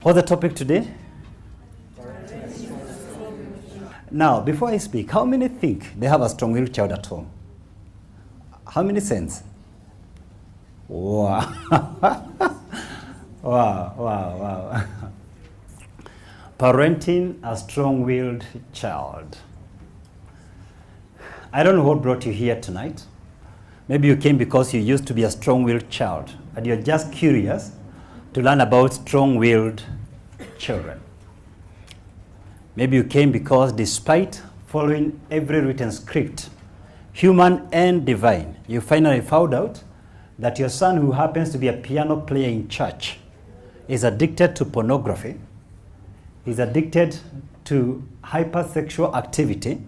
What's the topic today? Now, before I speak, how many think they have a strong-willed child at home? How many sense? Wow. wow. Parenting a strong-willed child. I don't know what brought you here tonight. Maybe you came because you used to be a strong-willed child, and you're just curious to learn about strong-willed children. Maybe you came because despite following every written script, human and divine, you finally found out that your son, who happens to be a piano player in church, is addicted to pornography, is addicted to hypersexual activity,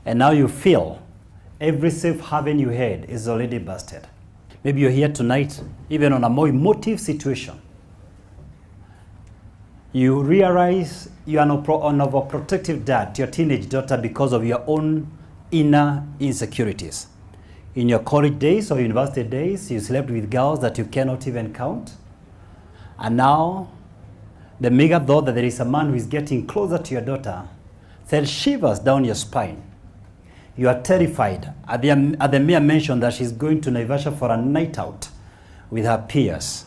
and now you feel every safe haven you had is already busted. Maybe you're here tonight, even on a more emotive situation. You realize you are an overprotective dad to your teenage daughter because of your own inner insecurities. In your college days or university days, you slept with girls that you cannot even count. And now, the mega thought that there is a man who is getting closer to your daughter sends shivers down your spine. You are terrified at the mere mention that she's going to Naivasha for a night out with her peers,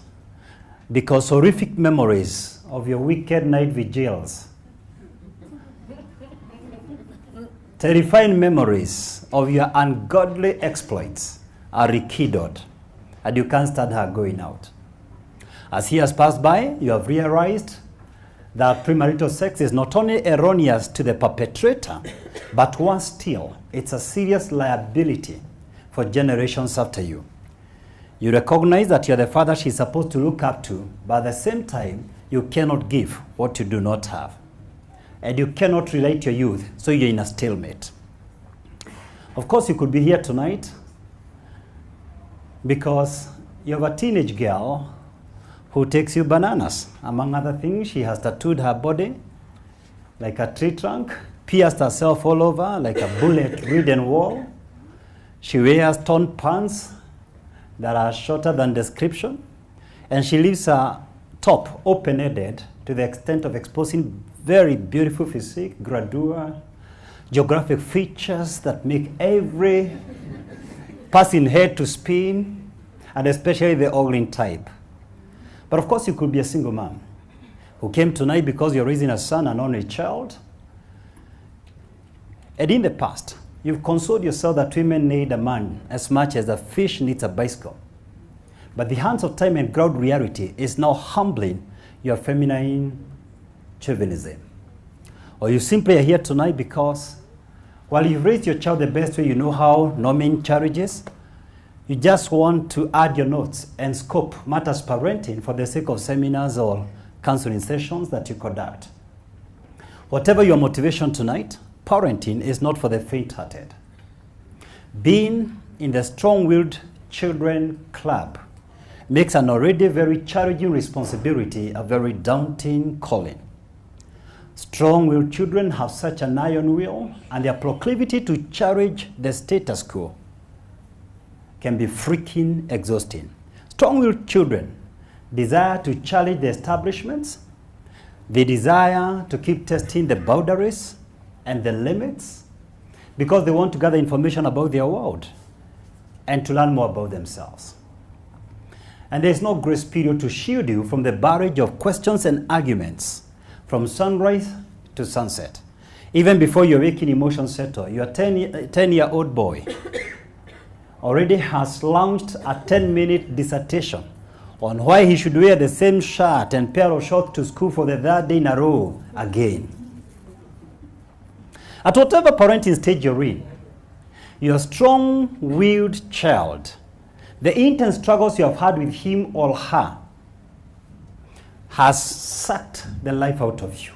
because horrific memories of your wicked night vigils, terrifying memories of your ungodly exploits are rekindled, and you can't stand her going out. As years pass by, you have realized that premarital sex is not only erroneous to the perpetrator, but worse still, it's a serious liability for generations after you. You recognize that you're the father she's supposed to look up to, but at the same time, you cannot give what you do not have. And you cannot relate your youth, so you're in a stalemate. Of course, you could be here tonight because you have a teenage girl who takes you bananas. Among other things, she has tattooed her body like a tree trunk, pierced herself all over like a bullet-ridden wall. She wears torn pants that are shorter than description, and she leaves her top open-ended to the extent of exposing very beautiful physique, gradua, geographic features that make every passing head to spin, and especially the ogling type. But of course, you could be a single mom who came tonight because you're raising a son, an only child. And in the past, you've consoled yourself that women need a man as much as a fish needs a bicycle. But the hands of time and ground reality is now humbling your feminine chauvinism. Or you simply are here tonight because while you've raised your child the best way you know how, no mean charges, you just want to add your notes and scope matters parenting for the sake of seminars or counseling sessions that you conduct. Whatever your motivation tonight, parenting is not for the faint-hearted. Being in the strong-willed children club makes an already very challenging responsibility a very daunting calling. Strong-willed children have such an iron will, and their proclivity to challenge the status quo can be freaking exhausting. Strong-willed children desire to challenge the establishments. They desire to keep testing the boundaries and the limits because they want to gather information about their world and to learn more about themselves. And there's no grace period to shield you from the barrage of questions and arguments from sunrise to sunset. Even before your waking emotions settle, your 10-year-old boy already has launched a 10-minute dissertation on why he should wear the same shirt and pair of shorts to school for the third day in a row again. At whatever parenting stage you're in, your strong-willed child, the intense struggles you have had with him or her has sucked the life out of you.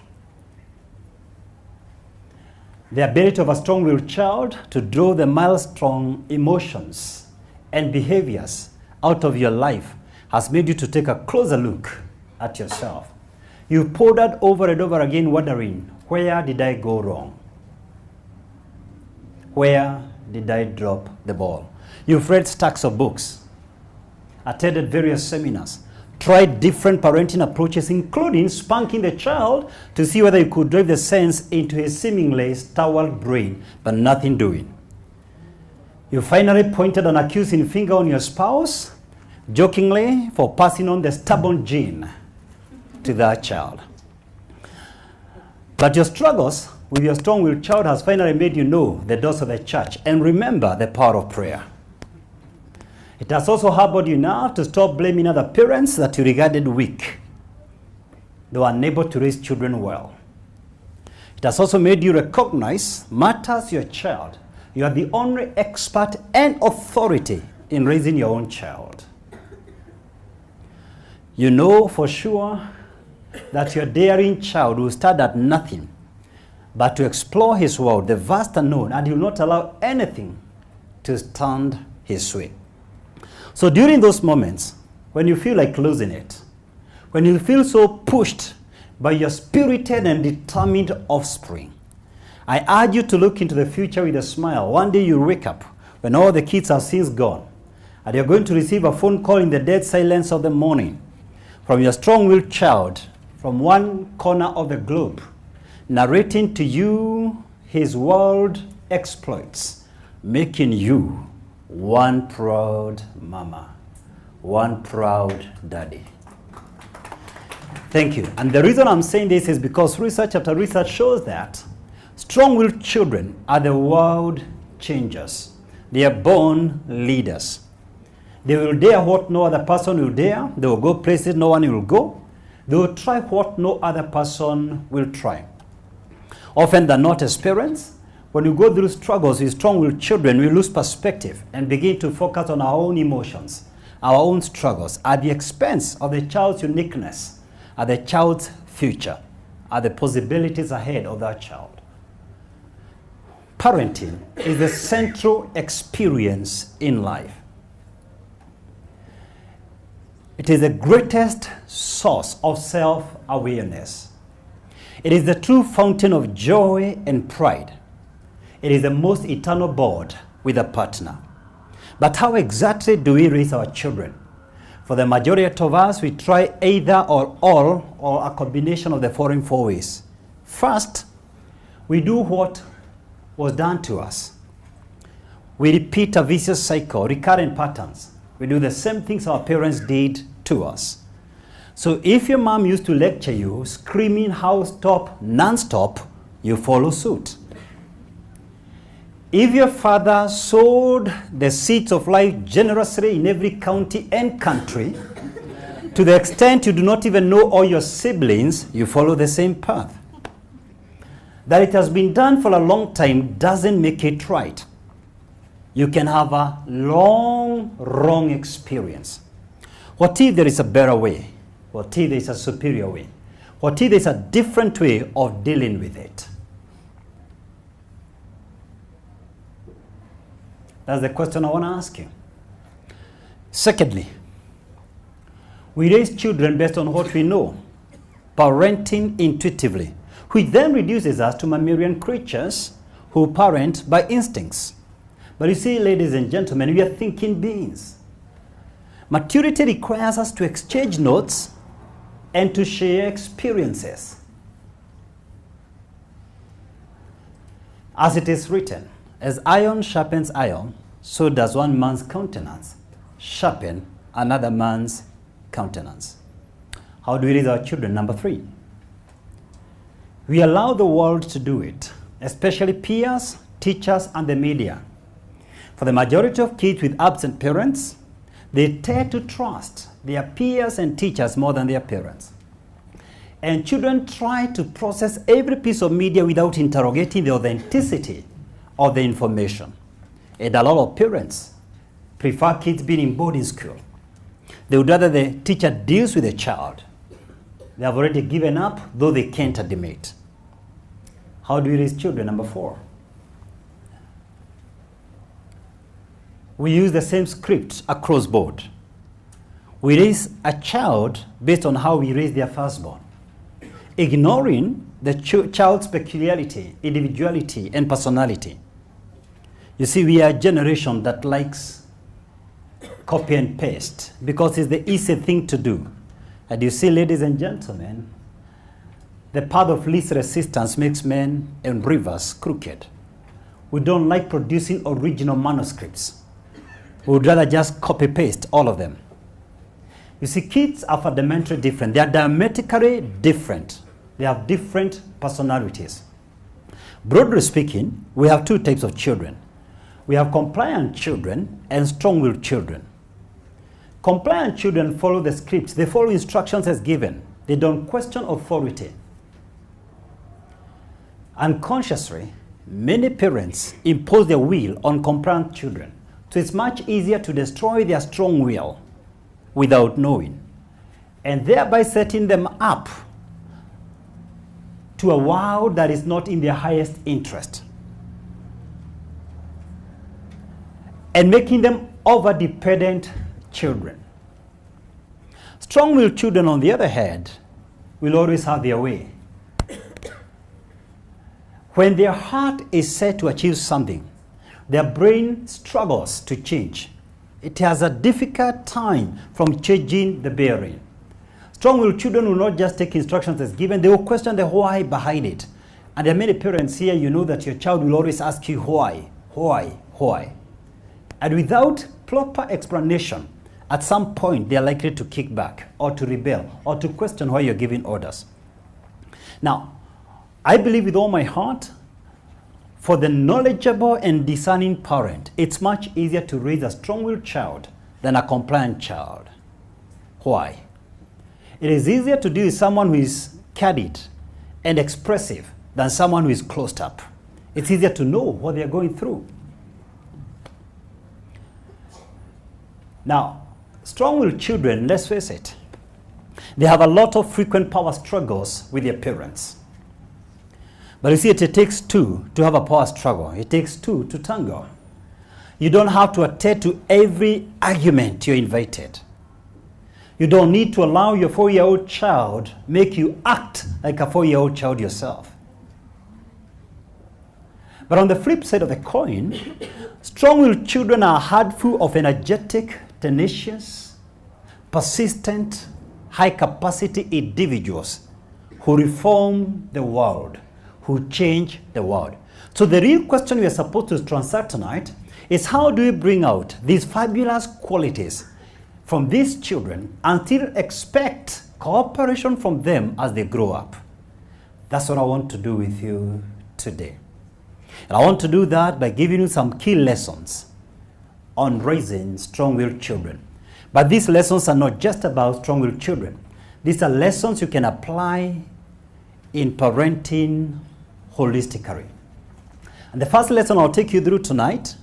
The ability of a strong-willed child to draw the milestone emotions and behaviors out of your life has made you to take a closer look at yourself. You've pondered over and over again wondering, where did I go wrong? Where did I drop the ball? You've read stacks of books, attended various seminars, Try different parenting approaches, including spanking the child to see whether you could drive the sense into his seemingly stalwart brain, but nothing doing. You finally pointed an accusing finger on your spouse, jokingly, for passing on the stubborn gene to that child. But your struggles with your strong-willed child has finally made you know the doors of the church and remember the power of prayer. It has also harbored you enough to stop blaming other parents that you regarded weak. They were unable to raise children well. It has also made you recognize matters your child. You are the only expert and authority in raising your own child. You know for sure that your daring child will start at nothing but to explore his world, the vast unknown, and he will not allow anything to stand his way. So during those moments, when you feel like losing it, when you feel so pushed by your spirited and determined offspring, I urge you to look into the future with a smile. One day you'll wake up when all the kids have since gone, and you're going to receive a phone call in the dead silence of the morning from your strong-willed child from one corner of the globe, narrating to you his world exploits, making you one proud mama, one proud daddy. Thank you. And the reason I'm saying this is because research after research shows that strong-willed children are the world changers. They are born leaders. They will dare what no other person will dare. They will go places no one will go. They will try what no other person will try. Often than not, as parents, when we go through struggles with strong-willed children, we lose perspective and begin to focus on our own emotions, our own struggles, at the expense of the child's uniqueness, at the child's future, at the possibilities ahead of that child. Parenting is the central experience in life. It is the greatest source of self-awareness. It is the true fountain of joy and pride. It is the most eternal bond with a partner. But how exactly do we raise our children? For the majority of us, we try either or all or a combination of the following four ways. First, we do what was done to us. We repeat a vicious cycle, recurrent patterns. We do the same things our parents did to us. So if your mom used to lecture you, screaming house top, non-stop, you follow suit. If your father sowed the seeds of life generously in every county and country, to the extent you do not even know all your siblings, you follow the same path. That it has been done for a long time doesn't make it right. You can have a long, wrong experience. What if there is a better way? What if there is a superior way? What if there is a different way of dealing with it? That's the question I want to ask you. Secondly, we raise children based on what we know, parenting intuitively, which then reduces us to mammalian creatures who parent by instincts. But you see, ladies and gentlemen, we are thinking beings. Maturity requires us to exchange notes and to share experiences. As it is written, as iron sharpens iron, so does one man's countenance sharpen another man's countenance. How do we raise our children? Number 3, we allow the world to do it, especially peers, teachers, and the media. For the majority of kids with absent parents, they tend to trust their peers and teachers more than their parents. And children try to process every piece of media without interrogating the authenticity of the information. And a lot of parents prefer kids being in boarding school. They would rather the teacher deals with the child. They have already given up, though they can't admit. How do we raise children? Number 4. We use the same script across board. We raise a child based on how we raise their firstborn, ignoring the child's peculiarity, individuality, and personality. You see, we are a generation that likes copy and paste because it's the easy thing to do. And you see, ladies and gentlemen, the path of least resistance makes men and rivers crooked. We don't like producing original manuscripts. We would rather just copy-paste all of them. You see, kids are fundamentally different. They are diametrically different. They have different personalities. Broadly speaking, we have two types of children. We have compliant children and strong-willed children. Compliant children follow the scripts. They follow instructions as given. They don't question authority. Unconsciously, many parents impose their will on compliant children. So it's much easier to destroy their strong will without knowing, and thereby setting them up to a world that is not in their highest interest, and making them over-dependent children. Strong-willed children, on the other hand, will always have their way. When their heart is set to achieve something, their brain struggles to change. It has a difficult time from changing the bearing. Strong-willed children will not just take instructions as given, they will question the why behind it. And there are many parents here, you know that your child will always ask you why. And without proper explanation, at some point they are likely to kick back or to rebel or to question why you're giving orders. Now, I believe with all my heart, for the knowledgeable and discerning parent, it's much easier to raise a strong-willed child than a compliant child. Why? It is easier to deal with someone who is candid and expressive than someone who is closed up. It's easier to know what they are going through. Now, strong-willed children, let's face it, they have a lot of frequent power struggles with their parents. But you see, it takes two to have a power struggle. It takes two to tango. You don't have to attend to every argument you're invited. You don't need to allow your 4-year-old child make you act like a 4-year-old child yourself. But on the flip side of the coin, strong-willed children are a handful of energetic, tenacious, persistent, high-capacity individuals who reform the world, who change the world. So the real question we are supposed to transact tonight is, how do we bring out these fabulous qualities from these children and still expect cooperation from them as they grow up? That's what I want to do with you today. And I want to do that by giving you some key lessons on raising strong-willed children. But these lessons are not just about strong-willed children. These are lessons you can apply in parenting holistically. And the first lesson I'll take you through tonight: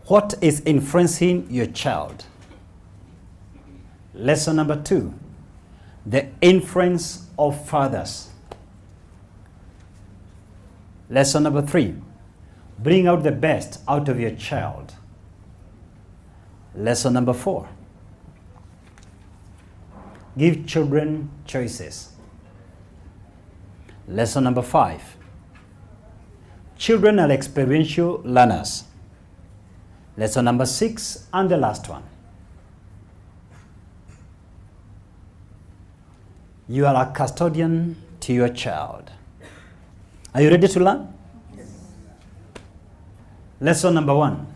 what is influencing your child? Lesson number 2, the influence of fathers. Lesson number 3, bring out the best out of your child. Lesson number 4, give children choices. Lesson number 5, children are experiential learners. Lesson number 6, and the last one, you are a custodian to your child. Are you ready to learn? Yes. Lesson number 1,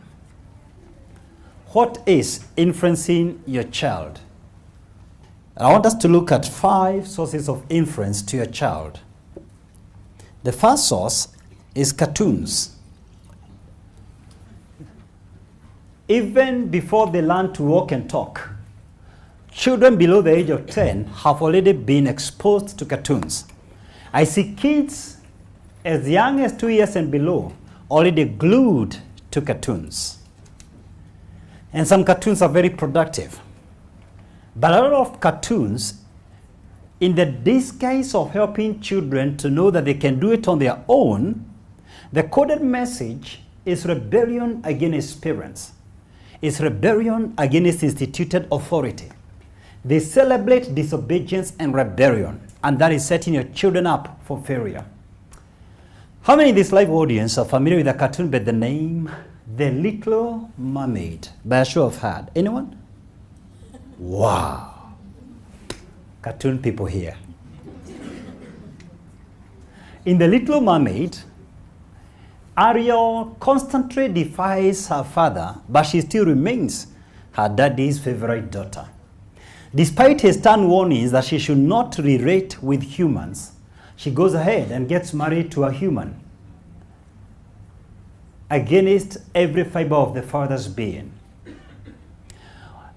what is influencing your child? And I want us to look at 5 sources of influence to your child. The first source is cartoons. Even before they learn to walk and talk, children below the age of 10 have already been exposed to cartoons. I see kids as young as 2 years and below already glued to cartoons. And some cartoons are very productive. But a lot of cartoons, in the disguise of helping children to know that they can do it on their own, the coded message is rebellion against parents. It's rebellion against instituted authority. They celebrate disobedience and rebellion, and that is setting your children up for failure. How many in this live audience are familiar with a cartoon by the name The Little Mermaid? By a show of hands. Anyone? Wow. Cartoon people here. In The Little Mermaid, Ariel constantly defies her father, but she still remains her daddy's favorite daughter. Despite his stern warnings that she should not relate with humans, she goes ahead and gets married to a human, against every fiber of the father's being.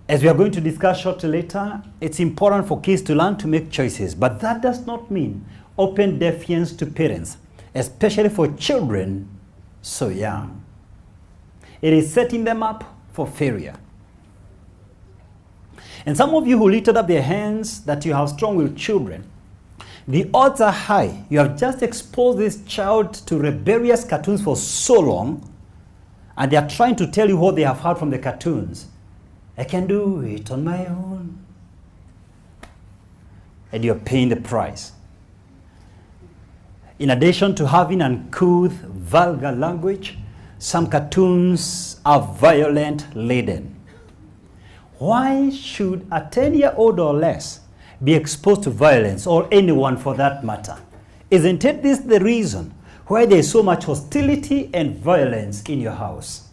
As we are going to discuss shortly later, it's important for kids to learn to make choices, but that does not mean open defiance to parents, especially for children so young. It is setting them up for failure. And some of you who lifted up their hands that you have strong-willed children, the odds are high. You have just exposed this child to rebellious cartoons for so long, and they are trying to tell you what they have heard from the cartoons. I can do it on my own. And you're paying the price. In addition to having uncouth, vulgar language, some cartoons are violent-laden. Why should a 10-year-old or less be exposed to violence, or anyone for that matter? Isn't it this the reason why there is so much hostility and violence in your house?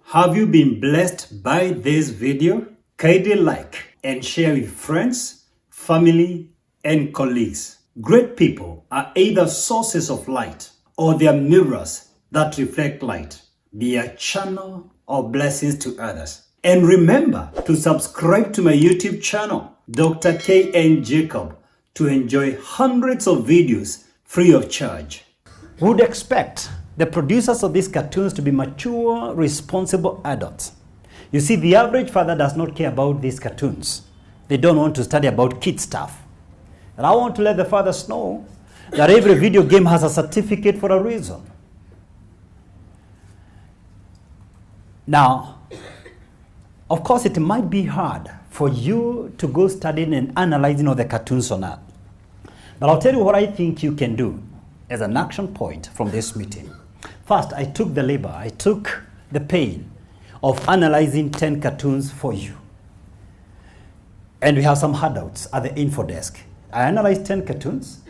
Have you been blessed by this video? Kindly like and share with friends, family, and colleagues. Great people are either sources of light or they are mirrors that reflect light. Be a channel of blessings to others. And remember to subscribe to my YouTube channel, Dr. Jacob, to enjoy hundreds of videos free of charge. We would expect the producers of these cartoons to be mature, responsible adults. You see, the average father does not care about these cartoons. They don't want to study about kid stuff. And I want to let the fathers know that every video game has a certificate for a reason. Now, of course, it might be hard for you to go studying and analyzing all the cartoons on that. But I'll tell you what I think you can do as an action point from this meeting. First, I took the labor, I took the pain of analyzing 10 cartoons for you. And we have some handouts at the info desk. I analyzed 10 cartoons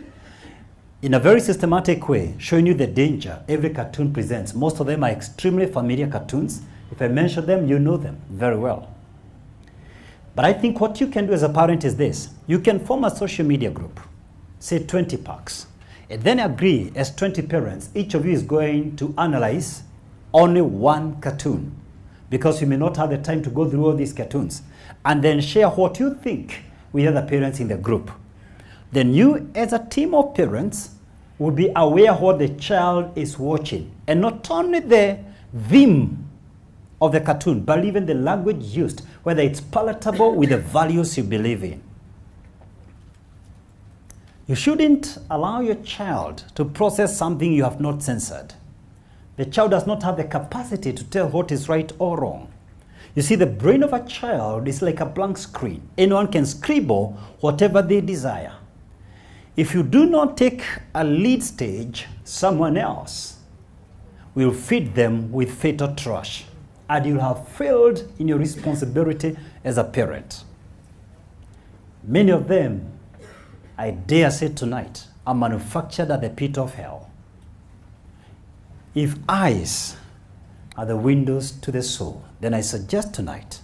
in a very systematic way, showing you the danger every cartoon presents. Most of them are extremely familiar cartoons. If I mention them, you know them very well. But I think what you can do as a parent is this. You can form a social media group, say 20 packs, and then agree as 20 parents, each of you is going to analyze only one cartoon, because you may not have the time to go through all these cartoons, and then share what you think with other parents in the group. Then you, as a team of parents, will be aware what the child is watching, and not only the theme of the cartoon, but even the language used, whether it's palatable with the values you believe in. You shouldn't allow your child to process something you have not censored. The child does not have the capacity to tell what is right or wrong. You see, the brain of a child is like a blank screen. Anyone can scribble whatever they desire. If you do not take a lead stage, someone else will feed them with fatal trash, and you'll have failed in your responsibility as a parent. Many of them, I dare say tonight, are manufactured at the pit of hell. If eyes are the windows to the soul, then I suggest tonight,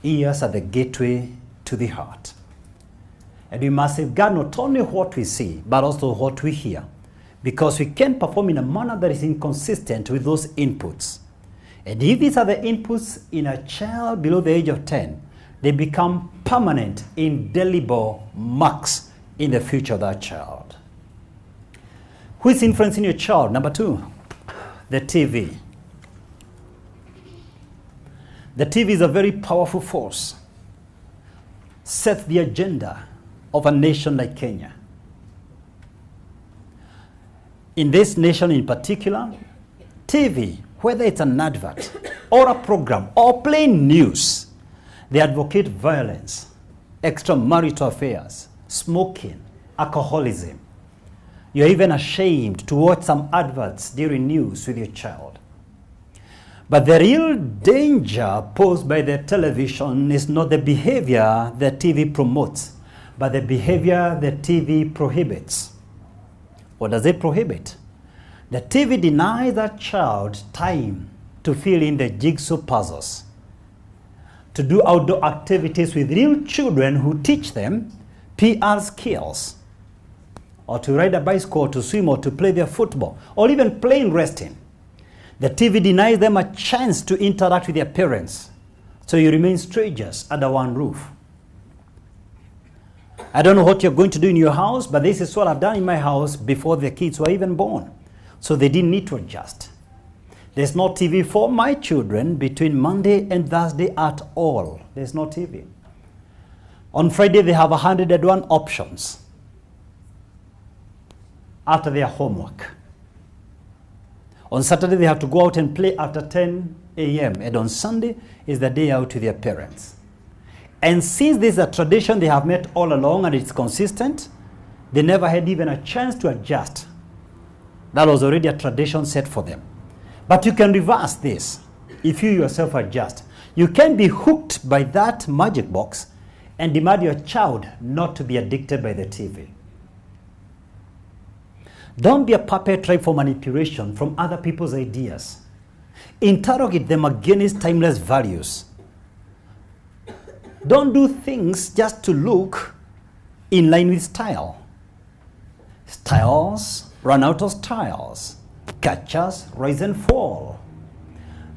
ears are the gateway to the heart. And we must safeguard not only what we see, but also what we hear, because we can perform in a manner that is inconsistent with those inputs. And if these are the inputs in a child below the age of 10, they become permanent, indelible marks in the future of that child. Who is influencing your child? Number 2, the TV. The TV is a very powerful force. Sets the agenda of a nation like Kenya. In this nation in particular, TV, whether it's an advert or a program or plain news, they advocate violence, extramarital affairs, smoking, alcoholism. You're even ashamed to watch some adverts during news with your child. But the real danger posed by the television is not the behavior the TV promotes, but the behavior the TV prohibits. What does it prohibit? The TV denies that child time to fill in the jigsaw puzzles, to do outdoor activities with real children who teach them PR skills, or to ride a bicycle, or to swim, or to play their football, or even playing wrestling. The TV denies them a chance to interact with their parents, so you remain strangers under one roof. I don't know what you're going to do in your house, but this is what I've done in my house before the kids were even born, so they didn't need to adjust. There's no TV for my children between Monday and Thursday at all. There's no TV. On Friday, they have 101 options after their homework. On Saturday, they have to go out and play after 10 a.m. And on Sunday is the day out with their parents. And since this is a tradition they have met all along and it's consistent, they never had even a chance to adjust. That was already a tradition set for them. But you can reverse this if you yourself adjust. You can be hooked by that magic box and demand your child not to be addicted by the TV. Don't be a puppet tried for manipulation from other people's ideas. Interrogate them against timeless values. Don't do things just to look in line with style. Styles run out of styles. Cultures rise and fall.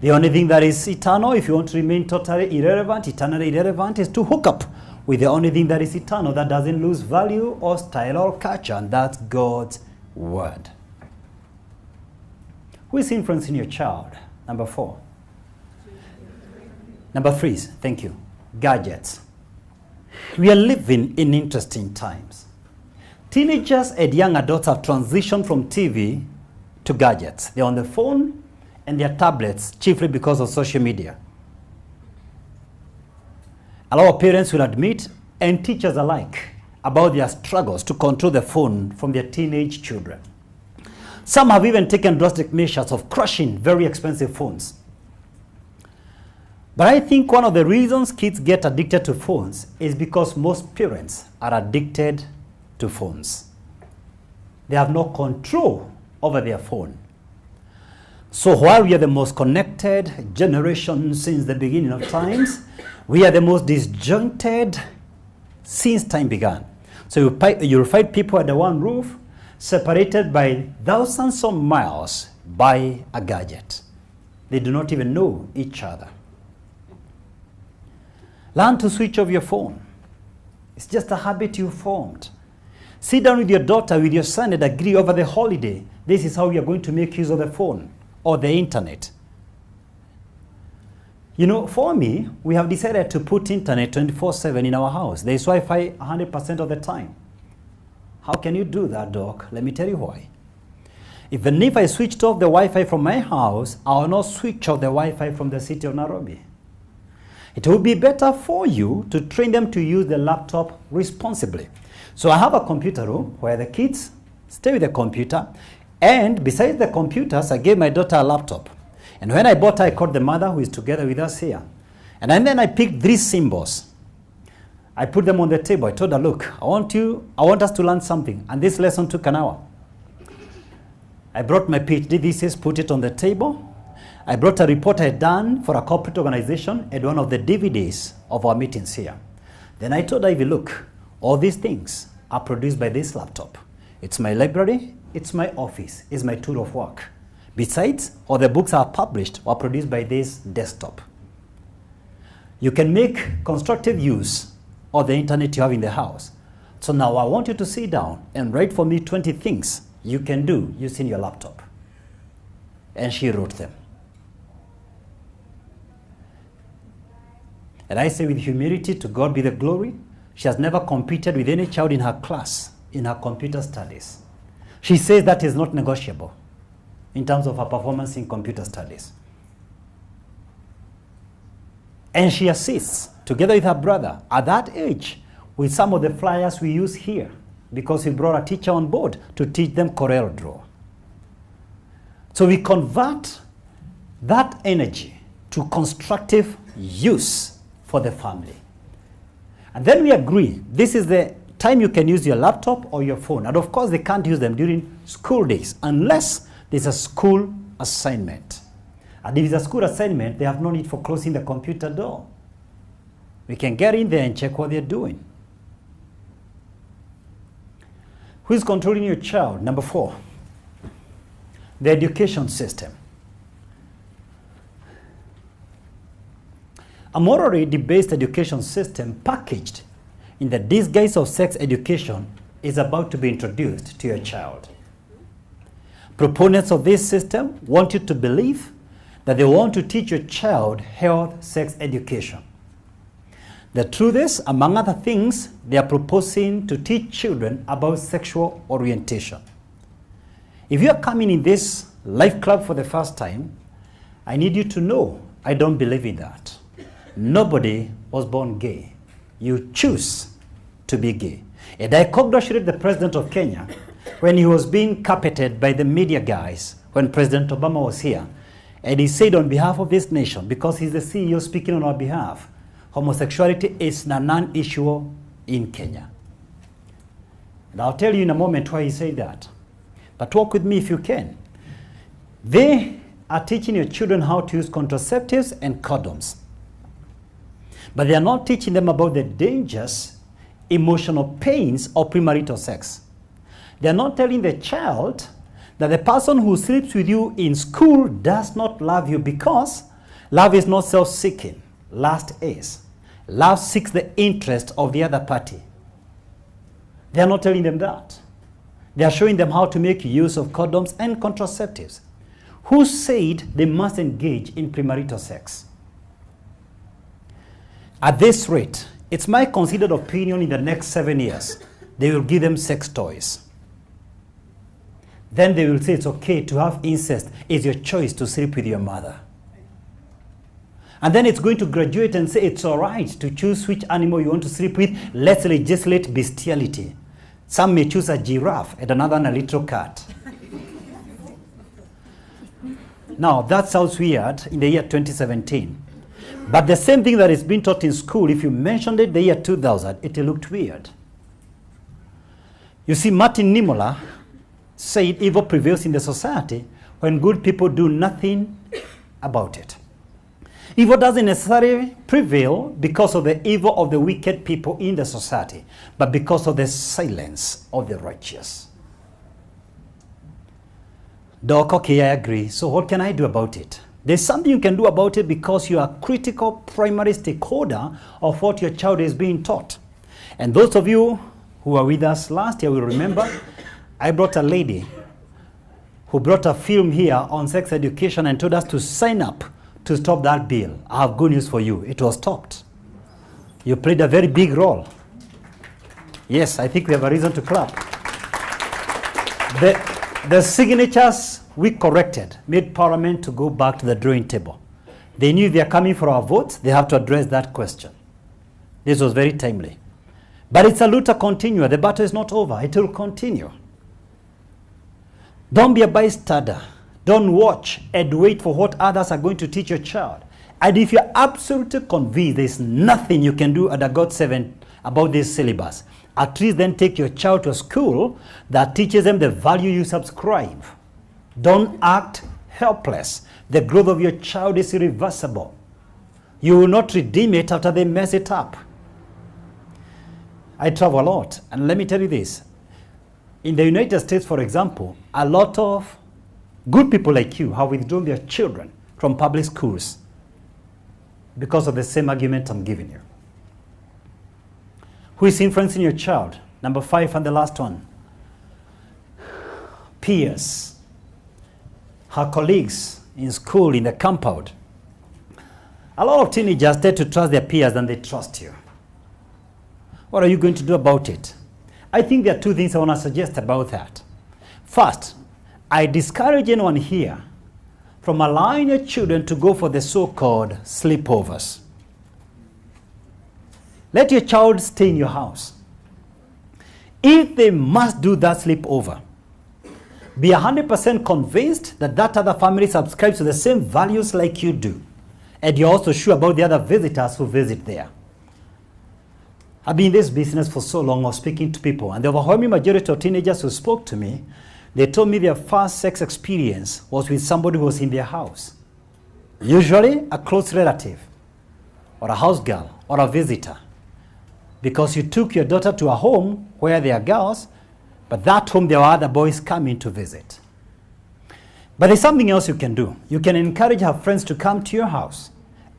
The only thing that is eternal, if you want to remain totally irrelevant, eternally irrelevant, is to hook up with the only thing that is eternal, that doesn't lose value or style or culture, and that's God's word. Who is influencing your child? Number 4. Number 3, thank you. Gadgets. We are living in interesting times. Teenagers and young adults have transitioned from TV to gadgets. They're on the phone and their tablets, chiefly because of social media. A lot of parents will admit, and teachers alike, about their struggles to control the phone from their teenage children. Some have even taken drastic measures of crushing very expensive phones. But I think one of the reasons kids get addicted to phones is because most parents are addicted to phones. They have no control over their phone. So while we are the most connected generation since the beginning of times, we are the most disjointed since time began. So you'll find people under one roof, separated by thousands of miles by a gadget. They do not even know each other. Learn to switch off your phone. It's just a habit you formed. Sit down with your daughter, with your son, and agree over the holiday. This is how we are going to make use of the phone or the internet. You know, for me, we have decided to put internet 24/7 in our house. There is Wi-Fi 100% of the time. How can you do that, Doc? Let me tell you why. Even if I switched off the Wi-Fi from my house, I will not switch off the Wi-Fi from the city of Nairobi. It would be better for you to train them to use the laptop responsibly. So I have a computer room where the kids stay with the computer, and besides the computers, I gave my daughter a laptop. And when I bought her, I called the mother who is together with us here. And then I picked 3 symbols. I put them on the table. I told her, look, I want us to learn something. And this lesson took an hour. I brought my PhD thesis, put it on the table. I brought a report I had done for a corporate organization and one of the DVDs of our meetings here. Then I told Ivy, look, all these things are produced by this laptop. It's my library, it's my office, it's my tool of work. Besides, all the books are published or produced by this desktop. You can make constructive use of the internet you have in the house. So now I want you to sit down and write for me 20 things you can do using your laptop. And she wrote them. And I say with humility, to God be the glory, she has never competed with any child in her class in her computer studies. She says that is not negotiable in terms of her performance in computer studies. And she assists, together with her brother, at that age, with some of the flyers we use here, because we brought a teacher on board to teach them CorelDRAW. So we convert that energy to constructive use for the family. And then we agree, this is the time you can use your laptop or your phone. And of course, they can't use them during school days unless there's a school assignment. And if it's a school assignment, they have no need for closing the computer door. We can get in there and check what they're doing. Who is controlling your child? Number 4, the education system. A morally debased education system packaged in the disguise of sex education is about to be introduced to your child. Proponents of this system want you to believe that they want to teach your child health sex education. The truth is, among other things, they are proposing to teach children about sexual orientation. If you are coming in this life club for the first time, I need you to know I don't believe in that. Nobody was born gay. You choose to be gay. Jacob, the president of Kenya, when he was being carpeted by the media guys, when President Obama was here, and he said on behalf of this nation, because he's the CEO speaking on our behalf, homosexuality is a non-issue in Kenya. And I'll tell you in a moment why he said that. But walk with me if you can. They are teaching your children how to use contraceptives and condoms. But they are not teaching them about the dangers, emotional pains of premarital sex. They are not telling the child that the person who sleeps with you in school does not love you, because love is not self-seeking. Lust is. Love seeks the interest of the other party. They are not telling them that. They are showing them how to make use of condoms and contraceptives. Who said they must engage in premarital sex? At this rate, it's my considered opinion in the next 7 years, they will give them sex toys. Then they will say it's okay to have incest. It's your choice to sleep with your mother. And then it's going to graduate and say it's all right to choose which animal you want to sleep with. Let's legislate bestiality. Some may choose a giraffe and another a little cat. Now, that sounds weird in the year 2017. But the same thing that is being taught in school, if you mentioned it the year 2000, it looked weird. You see, Martin Niemöller said evil prevails in the society when good people do nothing about it. Evil doesn't necessarily prevail because of the evil of the wicked people in the society, but because of the silence of the righteous. Doc, okay, I agree. So what can I do about it? There's something you can do about it because you are a critical primary stakeholder of what your child is being taught. And those of you who were with us last year will remember I brought a lady who brought a film here on sex education and told us to sign up to stop that bill. I have good news for you. It was stopped. You played a very big role. Yes, I think we have a reason to clap. The signatures we corrected made Parliament to go back to the drawing table. They knew they are coming for our votes. They have to address that question. This was very timely. But it's a luta continua. The battle is not over. It will continue. Don't be a bystander. Don't watch and wait for what others are going to teach your child. And if you're absolutely convinced there's nothing you can do at God 7 about this syllabus, at least then take your child to a school that teaches them the value you subscribe. Don't act helpless. The growth of your child is irreversible. You will not redeem it after they mess it up. I travel a lot, and let me tell you this. In the United States, for example, a lot of good people like you have withdrawn their children from public schools because of the same argument I'm giving you. Who is influencing your child? Number 5 and the last one. Peers. Her colleagues in school, in the compound. A lot of teenagers tend to trust their peers than they trust you. What are you going to do about it? I think there are 2 things I want to suggest about that. First, I discourage anyone here from allowing your children to go for the so-called sleepovers. Let your child stay in your house. If they must do that sleepover, Be 100% convinced that that other family subscribes to the same values like you do. And you're also sure about the other visitors who visit there. I've been in this business for so long of speaking to people, and the overwhelming majority of teenagers who spoke to me, they told me their first sex experience was with somebody who was in their house. Usually a close relative, or a house girl, or a visitor. Because you took your daughter to a home where there are girls, but that home there were other boys coming to visit. But there's something else you can do. You can encourage her friends to come to your house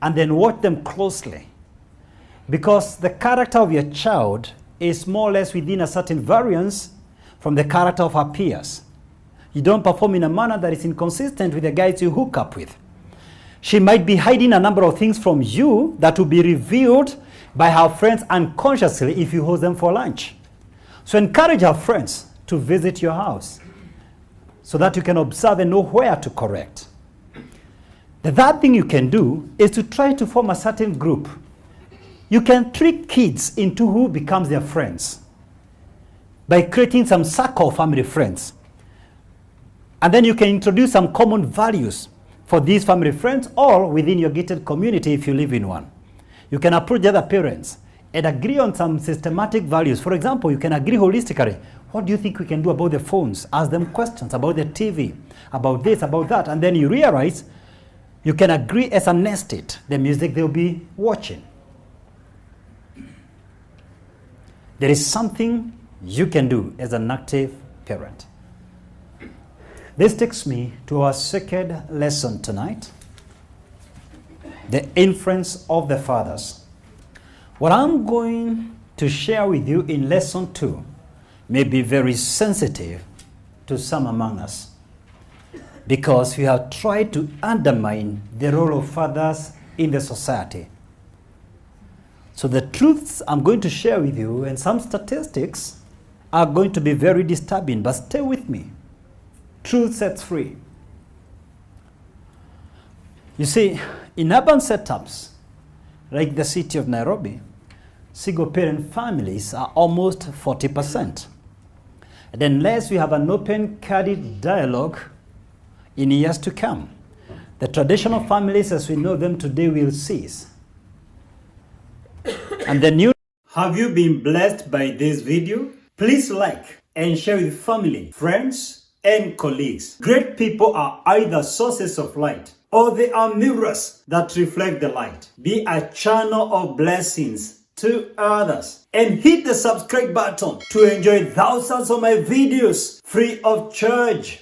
and then watch them closely. Because the character of your child is more or less within a certain variance from the character of her peers. You don't perform in a manner that is inconsistent with the guys you hook up with. She might be hiding a number of things from you that will be revealed by her friends unconsciously if you host them for lunch. So encourage her friends to visit your house so that you can observe and know where to correct. The third thing you can do is to try to form a certain group. You can trick kids into who becomes their friends by creating some circle of family friends. And then you can introduce some common values for these family friends or within your gated community if you live in one. You can approach the other parents and agree on some systematic values. For example, you can agree holistically. What do you think we can do about the phones? Ask them questions about the TV, about this, about that. And then you realize you can agree as a nested, the music they'll be watching. There is something you can do as an active parent. This takes me to our second lesson tonight, the inference of the fathers. What I'm going to share with you in lesson 2 may be very sensitive to some among us because we have tried to undermine the role of fathers in the society. So the truths I'm going to share with you and some statistics are going to be very disturbing, but stay with me. Truth sets free. You see, in urban setups, like the city of Nairobi, single-parent families are almost 40%. And unless we have an open, candid dialogue in years to come, the traditional families as we know them today will cease. And the new... Have you been blessed by this video? Please like and share with family, friends, and colleagues. Great people are either sources of light or they are mirrors that reflect the light. Be a channel of blessings to others. And hit the subscribe button to enjoy thousands of my videos free of charge.